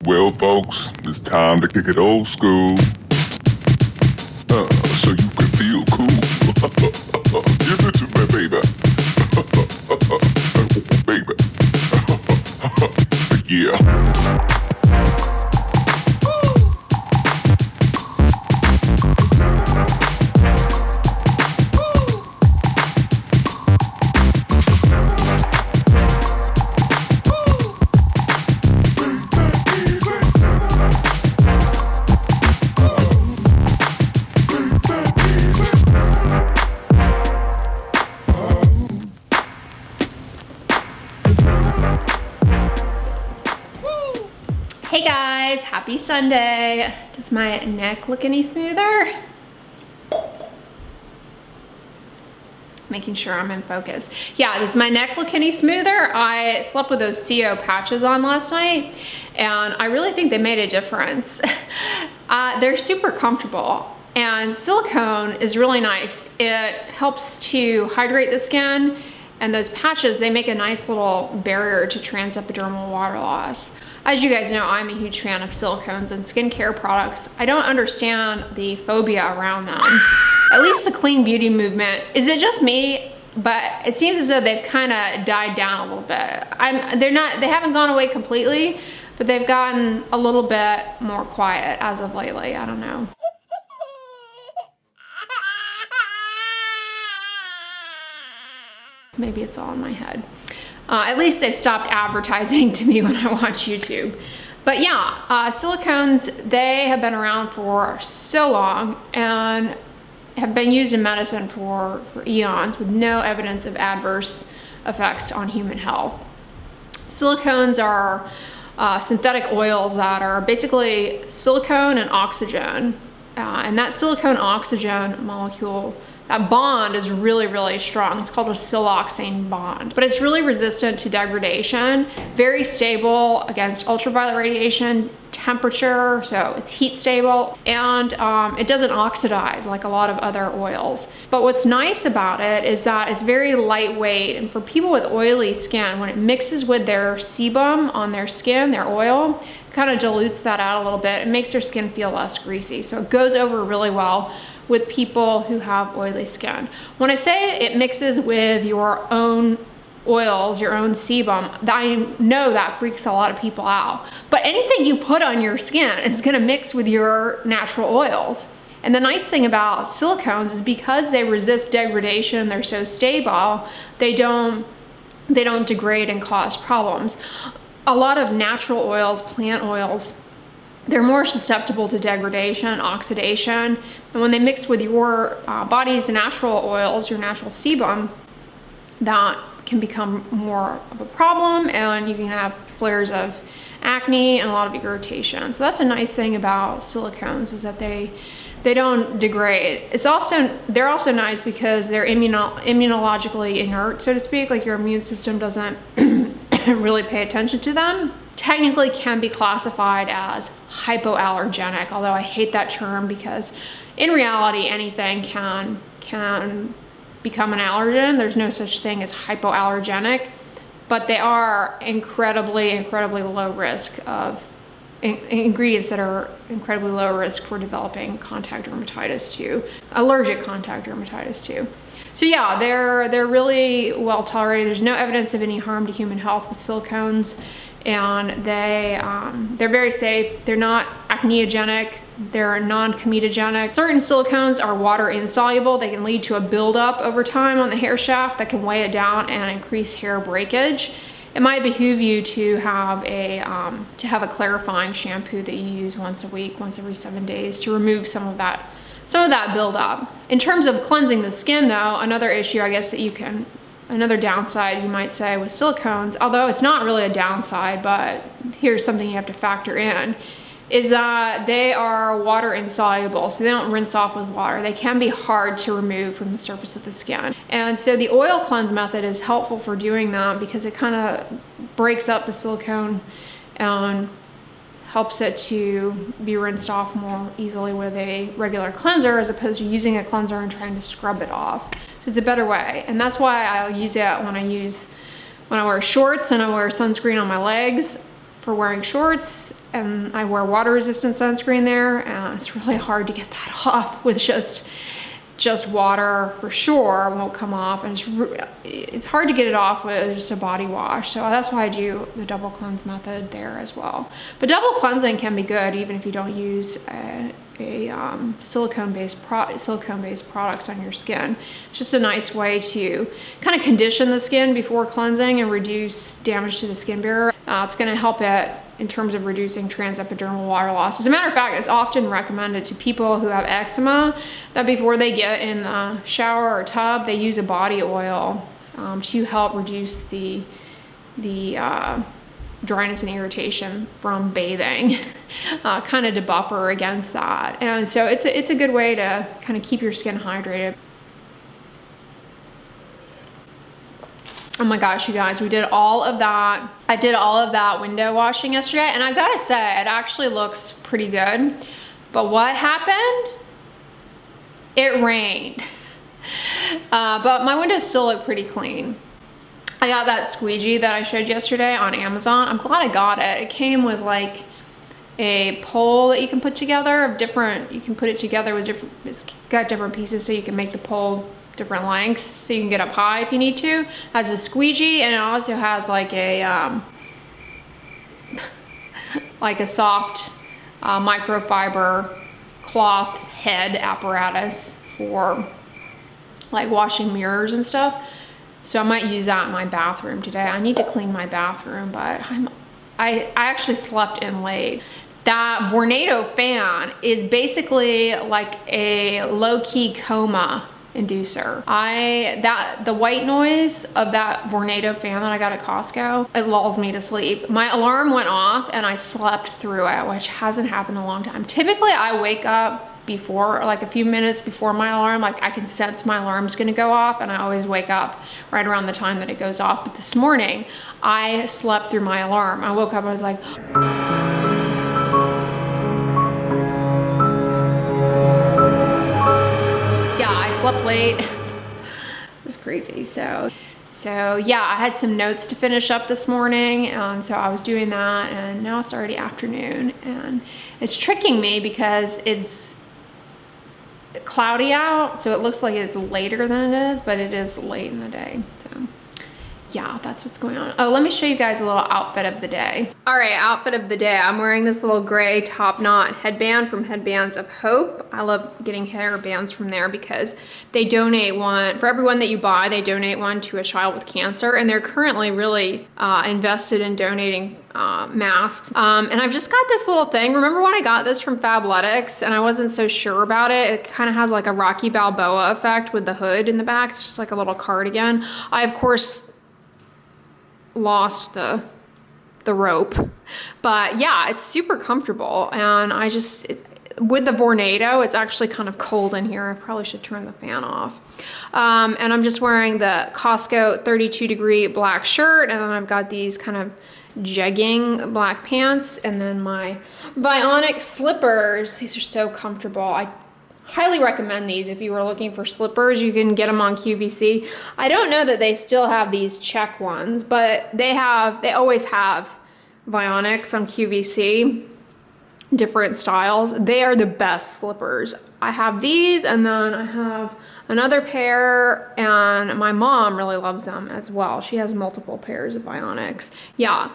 Well, folks, it's time to kick it old school. So you can feel cool. Give it to me, baby. Baby. Yeah. Hey guys, happy Sunday. Does my neck look any smoother? Making sure I'm in focus. Yeah, does my neck look any smoother? I slept with those CO patches on last night and I really think they made a difference. They're super comfortable and silicone is really nice. It helps to hydrate the skin, and those patches, they make a nice little barrier to transepidermal water loss. As you guys know, I'm a huge fan of silicones and skincare products. I don't understand the phobia around them. At least the clean beauty movement. Is it just me? But it seems as though they've kind of died down a little bit. They haven't gone away completely, but they've gotten a little bit more quiet as of lately. I don't know. Maybe it's all in my head. At least they've stopped advertising to me when I watch YouTube. But yeah, silicones, they have been around for so long and have been used in medicine for eons with no evidence of adverse effects on human health. Silicones are synthetic oils that are basically silicone and oxygen. And that silicone oxygen molecule, that bond is really, really strong. It's called a siloxane bond, but it's really resistant to degradation, very stable against ultraviolet radiation, temperature, so it's heat stable, and it doesn't oxidize like a lot of other oils. But what's nice about it is that it's very lightweight, and for people with oily skin, when it mixes with their sebum on their skin, their oil, it kind of dilutes that out a little bit. It makes their skin feel less greasy, so it goes over really well with people who have oily skin. When I say it mixes with your own oils, your own sebum, I know that freaks a lot of people out. But anything you put on your skin is gonna mix with your natural oils. And the nice thing about silicones is because they resist degradation, they're so stable, they don't degrade and cause problems. A lot of natural oils, plant oils, they're more susceptible to degradation, oxidation, and when they mix with your body's natural oils, your natural sebum, that can become more of a problem, and you can have flares of acne and a lot of irritation. So that's a nice thing about silicones, is that they don't degrade. They're also nice because they're immunologically inert, so to speak, like your immune system doesn't really pay attention to them. Technically can be classified as hypoallergenic, although I hate that term because in reality anything can become an allergen. There's no such thing as hypoallergenic, but they are incredibly low risk of ingredients that are incredibly low risk for developing contact dermatitis too, allergic contact dermatitis too. So yeah, they're really well tolerated. There's no evidence of any harm to human health with silicones, and they're very safe. They're not acneogenic. They're non-comedogenic. Certain silicones are water insoluble. They can lead to a buildup over time on the hair shaft that can weigh it down and increase hair breakage. It might behoove you to have a clarifying shampoo that you use once a week, once every 7 days, to remove some of that buildup. In terms of cleansing the skin though, another issue I guess another downside you might say with silicones, although it's not really a downside, but here's something you have to factor in, is that they are water insoluble, so they don't rinse off with water. They can be hard to remove from the surface of the skin. And so the oil cleanse method is helpful for doing that because it kind of breaks up the silicone and helps it to be rinsed off more easily with a regular cleanser, as opposed to using a cleanser and trying to scrub it off. So it's a better way, and that's why I'll use it when I wear shorts and I wear sunscreen on my legs. for wearing shorts, and I wear water resistant sunscreen there, and it's really hard to get that off with just water. For sure won't come off, and it's hard to get it off with just a body wash. So that's why I do the double cleanse method there as well. But double cleansing can be good even if you don't use a silicone-based products on your skin. It's just a nice way to kind of condition the skin before cleansing and reduce damage to the skin barrier. It's going to help it in terms of reducing transepidermal water loss. As a matter of fact, it's often recommended to people who have eczema that before they get in the shower or tub, they use a body oil to help reduce the dryness and irritation from bathing, kind of to buffer against that. And so it's a good way to kind of keep your skin hydrated. Oh my gosh, you guys, we did all of that. I did all of that window washing yesterday, and I've got to say, it actually looks pretty good. But what happened? It rained. But my windows still look pretty clean. I got that squeegee that I showed yesterday on Amazon. I'm glad I got it. It came with like a pole that you can put together of different, you can put it together with different, it's got different pieces so you can make the pole different lengths so you can get up high if you need to. It has a squeegee, and it also has like a soft microfiber cloth head apparatus for like washing mirrors and stuff. So I might use that in my bathroom today. I need to clean my bathroom, but I actually slept in late. That Vornado fan is basically like a low-key coma inducer. The white noise of that Vornado fan that I got at Costco, it lulls me to sleep. My alarm went off and I slept through it, which hasn't happened in a long time. Typically I wake up before, like a few minutes before my alarm, like I can sense my alarm's gonna go off, and I always wake up right around the time that it goes off. But this morning, I slept through my alarm. I woke up, I was like, yeah, I slept late. It was crazy. So yeah, I had some notes to finish up this morning, and so I was doing that, and now it's already afternoon, and it's tricking me because it's cloudy out, so it looks like it's later than it is, but it is late in the day. So yeah, that's what's going on. Oh, let me show you guys a little outfit of the day. All right, outfit of the day. I'm wearing this little gray top knot headband from Headbands of Hope. I love getting hair bands from there because they donate one, for everyone that you buy, they donate one to a child with cancer, and they're currently really invested in donating masks. And I've just got this little thing. Remember when I got this from Fabletics and I wasn't so sure about it? It kind of has like a Rocky Balboa effect with the hood in the back. It's just like a little cardigan. I, of course, lost the rope, but yeah, it's super comfortable, and I just, with the Vornado, it's actually kind of cold in here. I probably should turn the fan off. And I'm just wearing the Costco 32-degree black shirt, and then I've got these kind of jegging black pants, and then my Bionic slippers. These are so comfortable. I highly recommend these. If you were looking for slippers, you can get them on QVC. I don't know that they still have these check ones, but they always have Bionics on QVC, different styles. They are the best slippers. I have these, and then I have another pair, and my mom really loves them as well. She has multiple pairs of Bionics. Yeah.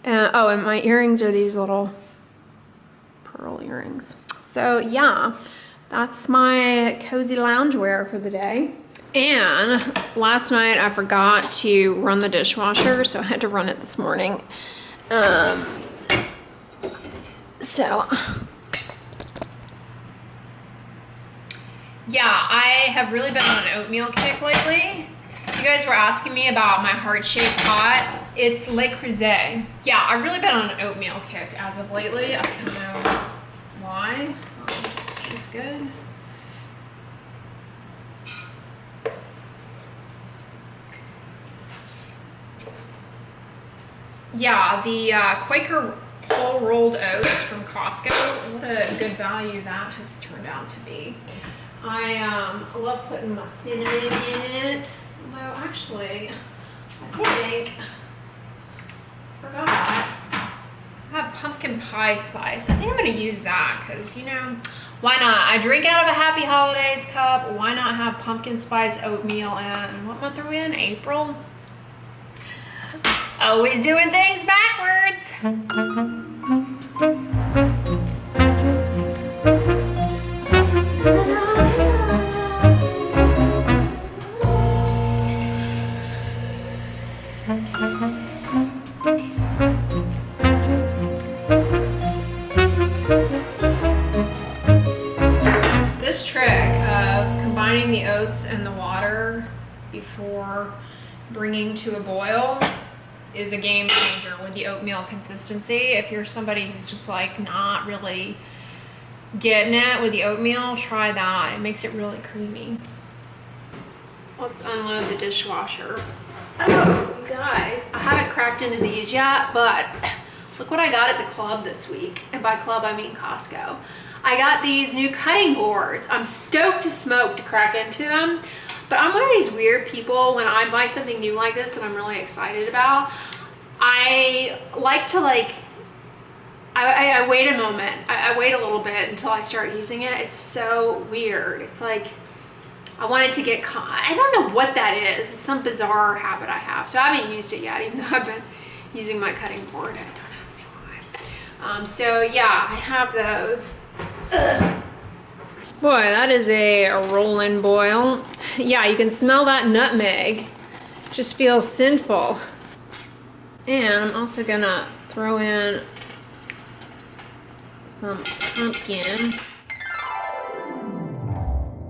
Oh, and my earrings are these little pearl earrings. So yeah, that's my cozy loungewear for the day. And last night I forgot to run the dishwasher, so I had to run it this morning. So yeah, I have really been on an oatmeal kick lately. You guys were asking me about my heart-shaped pot. It's Le Creuset. Yeah, I've really been on an oatmeal kick as of lately. I don't know why. It's good. Yeah, the Quaker full rolled oats from Costco. What a good value that has turned out to be. I love putting my cinnamon in it. Although actually, I think, forgot. pumpkin pie spice. I think I'm gonna use that because, you know, why not? I drink out of a Happy Holidays cup. Why not have pumpkin spice oatmeal in, what month are we in? April? Always doing things backwards. This trick of combining the oats and the water before bringing to a boil is a game changer with the oatmeal consistency. If you're somebody who's just like not really getting it with the oatmeal, try that. It makes it really creamy. Let's unload the dishwasher. Oh, you guys, I haven't cracked into these yet, but look what I got at the club this week. And by club, I mean Costco. I got these new cutting boards. I'm stoked to smoke to crack into them. But I'm one of these weird people when I buy something new like this that I'm really excited about. I like to I wait a moment. I wait a little bit until I start using it. It's so weird. It's like I want it to get I don't know what that is. It's some bizarre habit I have. So I haven't used it yet, even though I've been using my cutting board. Don't ask me why. So yeah, I have those. Ugh. Boy, that is a rolling boil. Yeah, you can smell that nutmeg. Just feels sinful. And I'm also gonna throw in some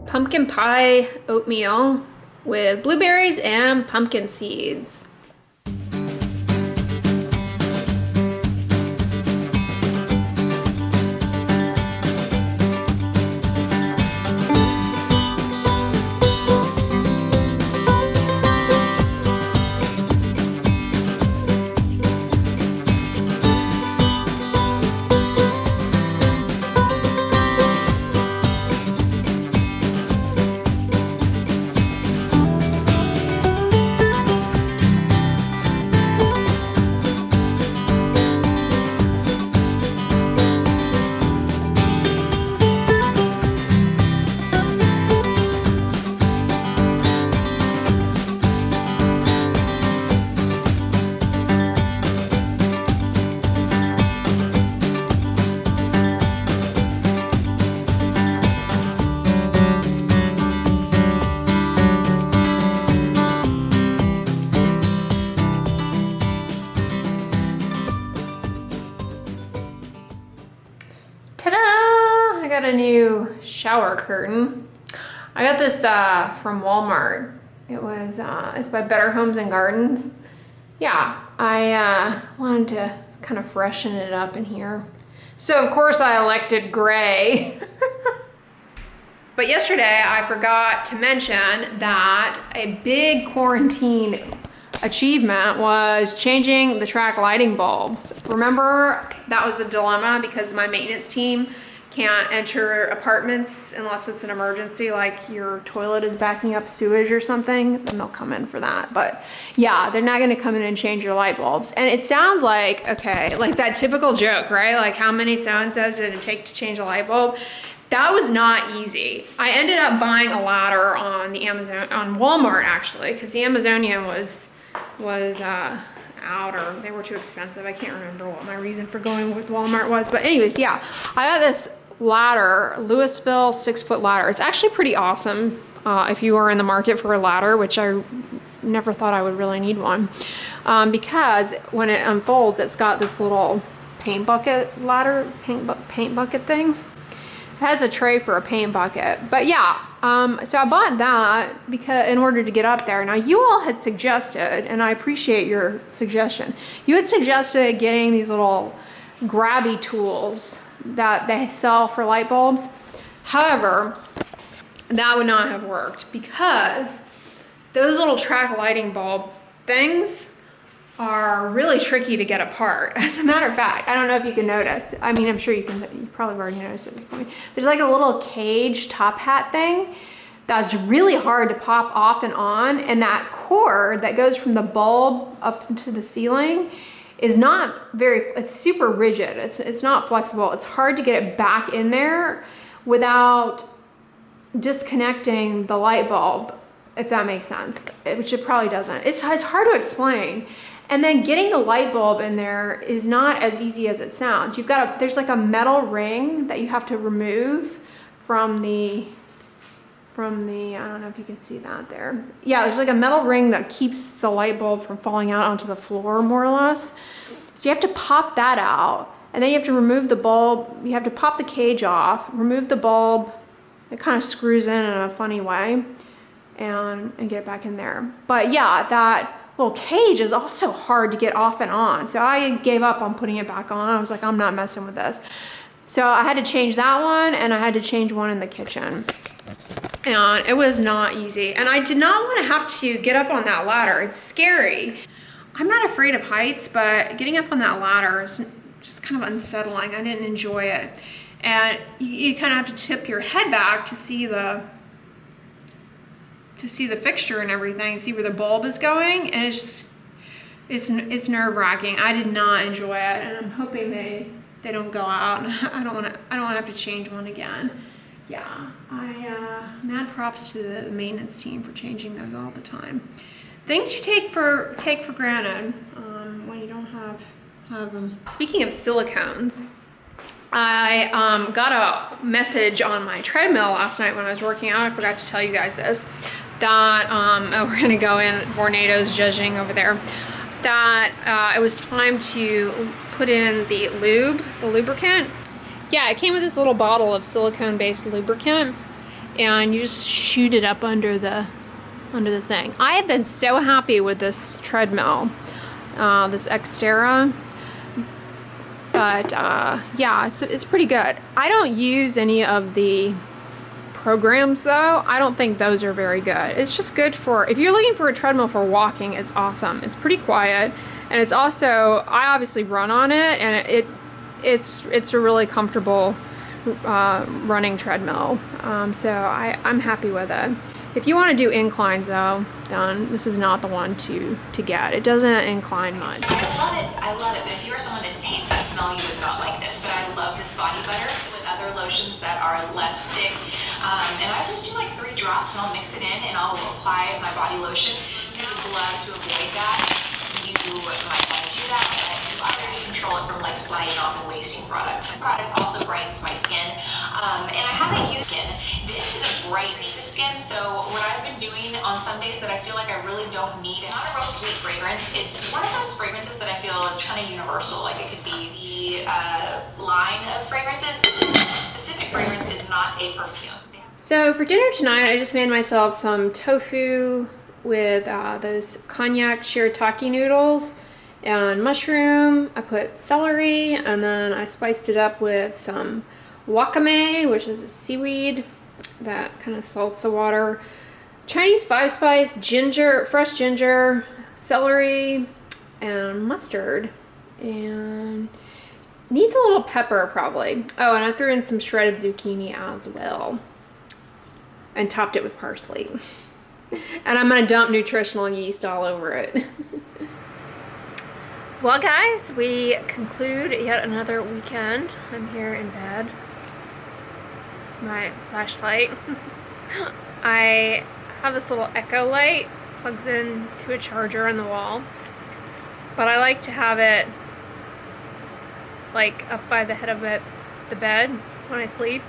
pumpkin pie oatmeal with blueberries and pumpkin seeds. A new shower curtain. I got this from Walmart. It's by Better Homes and Gardens. Yeah, I wanted to kind of freshen it up in here. So of course I elected gray. But yesterday I forgot to mention that a big quarantine achievement was changing the track lighting bulbs. Remember, that was a dilemma because my maintenance team can't enter apartments unless it's an emergency, like your toilet is backing up sewage or something, then they'll come in for that. But yeah, they're not gonna come in and change your light bulbs. And it sounds like, okay, like that typical joke, right? Like how many so-and-sos did it take to change a light bulb? That was not easy. I ended up buying a ladder on Walmart actually, because the Amazonian was out, or they were too expensive. I can't remember what my reason for going with Walmart was. But anyways, yeah, I got this ladder, Louisville 6-foot ladder. It's actually pretty awesome if you are in the market for a ladder, which I never thought I would really need one. Because when it unfolds, it's got this little paint bucket ladder, paint bucket thing. It has a tray for a paint bucket. But yeah, so I bought that because in order to get up there. Now you all had suggested, and I appreciate your suggestion, you had suggested getting these little grabby tools that they sell for light bulbs. However, that would not have worked because those little track lighting bulb things are really tricky to get apart. As a matter of fact, I don't know if you can notice. I mean, I'm sure you probably have already noticed at this point. There's like a little cage top hat thing that's really hard to pop off and on. And that cord that goes from the bulb up into the ceiling is not very, it's super rigid. It's not flexible. It's hard to get it back in there without disconnecting the light bulb, if that makes sense, which it probably doesn't. It's hard to explain. And then getting the light bulb in there is not as easy as it sounds. There's like a metal ring that you have to remove from the, I don't know if you can see that there. Yeah, there's like a metal ring that keeps the light bulb from falling out onto the floor, more or less. So you have to pop that out, and then you have to remove the bulb. You have to pop the cage off, remove the bulb. It kind of screws in a funny way, and get it back in there. But yeah, that little cage is also hard to get off and on. So I gave up on putting it back on. I was like, I'm not messing with this. So I had to change that one, and I had to change one in the kitchen. And it was not easy. And I did not want to have to get up on that ladder. It's scary. I'm not afraid of heights, but getting up on that ladder is just kind of unsettling. I didn't enjoy it. And you kind of have to tip your head back to see the fixture and everything, see where the bulb is going, and it's nerve-wracking. I did not enjoy it, and I'm hoping they don't go out. I don't want to have to change one again. Yeah, mad props to the maintenance team for changing those all the time. Things you take for granted when you don't have them. Speaking of silicones, I got a message on my treadmill last night when I was working out. I forgot to tell you guys this, that we're gonna go in, Vornado's judging over there, that it was time to put in the lubricant. Yeah, it came with this little bottle of silicone-based lubricant, and you just shoot it up under the thing. I have been so happy with this treadmill, this Xterra. But yeah, it's pretty good. I don't use any of the programs though. I don't think those are very good. It's just good for, if you're looking for a treadmill for walking, it's awesome. It's pretty quiet, and it's also, I obviously run on it, and it's a really comfortable running treadmill. So I'm happy with it. If you want to do inclines though, then this is not the one to get. It doesn't incline much. I love it. But if you are someone that hates that smell, you would not like this. But I love this body butter with other lotions that are less thick. And I just do like 3 drops, and I'll mix it in, and I'll apply my body lotion. You would love to avoid that. You might want to do that, but you already control it from like sliding off and wasting product. The product also brightens my skin, and I haven't used skin. This is a bright naked skin, so what I've been doing on some days that I feel like I really don't need, it's not a real sweet fragrance. It's one of those fragrances that I feel is kind of universal. Like it could be the line of fragrances. A specific fragrance is not a perfume. So for dinner tonight, I just made myself some tofu with those cognac shirataki noodles and mushroom. I put celery, and then I spiced it up with some wakame, which is a seaweed that kind of salts the water, Chinese 5-spice, ginger, fresh ginger, celery, and mustard, and needs a little pepper probably. Oh, and I threw in some shredded zucchini as well, and topped it with parsley. And I'm gonna dump nutritional yeast all over it. Well guys, we conclude yet another weekend. I'm here in bed. My flashlight. I have this little Echo light, plugs in to a charger on the wall, but I like to have it like up by the head of the bed when I sleep,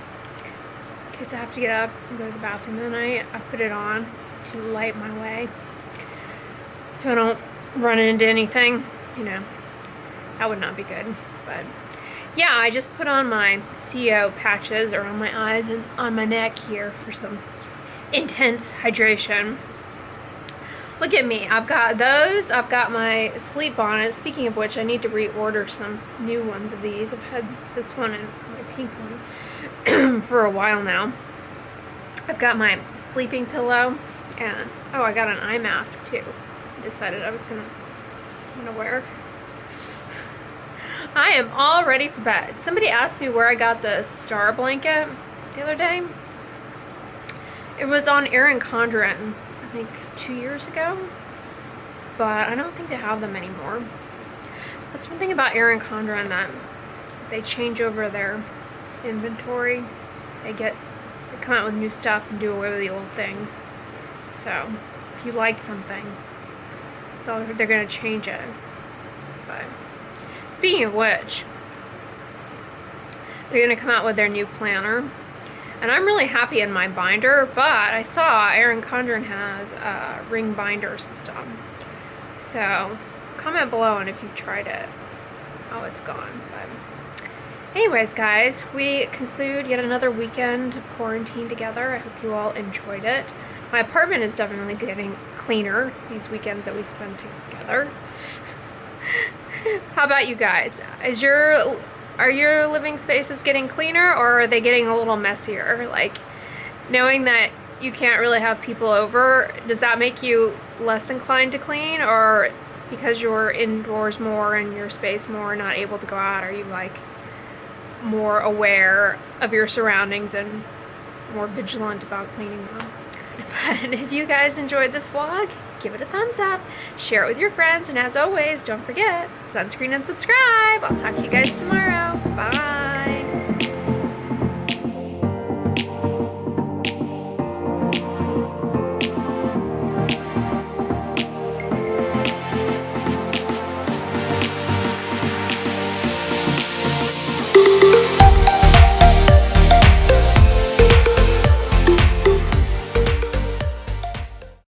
in case I have to get up and go to the bathroom in the night. I put it on to light my way so I don't run into anything, you know. That would not be good. But yeah, I just put on my CO patches around my eyes and on my neck here for some intense hydration. Look at me, I've got those, I've got my sleep bonnet. Speaking of which, I need to reorder some new ones of these. I've had this one and my pink one for a while now. I've got my sleeping pillow, and oh, I got an eye mask too. I decided I was gonna wear. I am all ready for bed. Somebody asked me where I got the star blanket the other day. It was on Erin Condren, I think 2 years ago, but I don't think they have them anymore. That's one thing about Erin Condren, that they change over their inventory. They come out with new stuff and do away with the old things. So if you like something, they're gonna change it. But speaking of which, they're gonna come out with their new planner. And I'm really happy in my binder, but I saw Erin Condren has a ring binder system. So comment below and if you've tried it, how it's gone. But anyways, guys, we conclude yet another weekend of quarantine together. I hope you all enjoyed it. My apartment is definitely getting cleaner these weekends that we spend together. How about you guys? Are your living spaces getting cleaner, or are they getting a little messier? Like, knowing that you can't really have people over, does that make you less inclined to clean, or because you're indoors more and your space more, not able to go out, are you like more aware of your surroundings and more vigilant about cleaning them? But if you guys enjoyed this vlog, give it a thumbs up, share it with your friends, and as always, don't forget, sunscreen and subscribe. I'll talk to you guys tomorrow. Bye.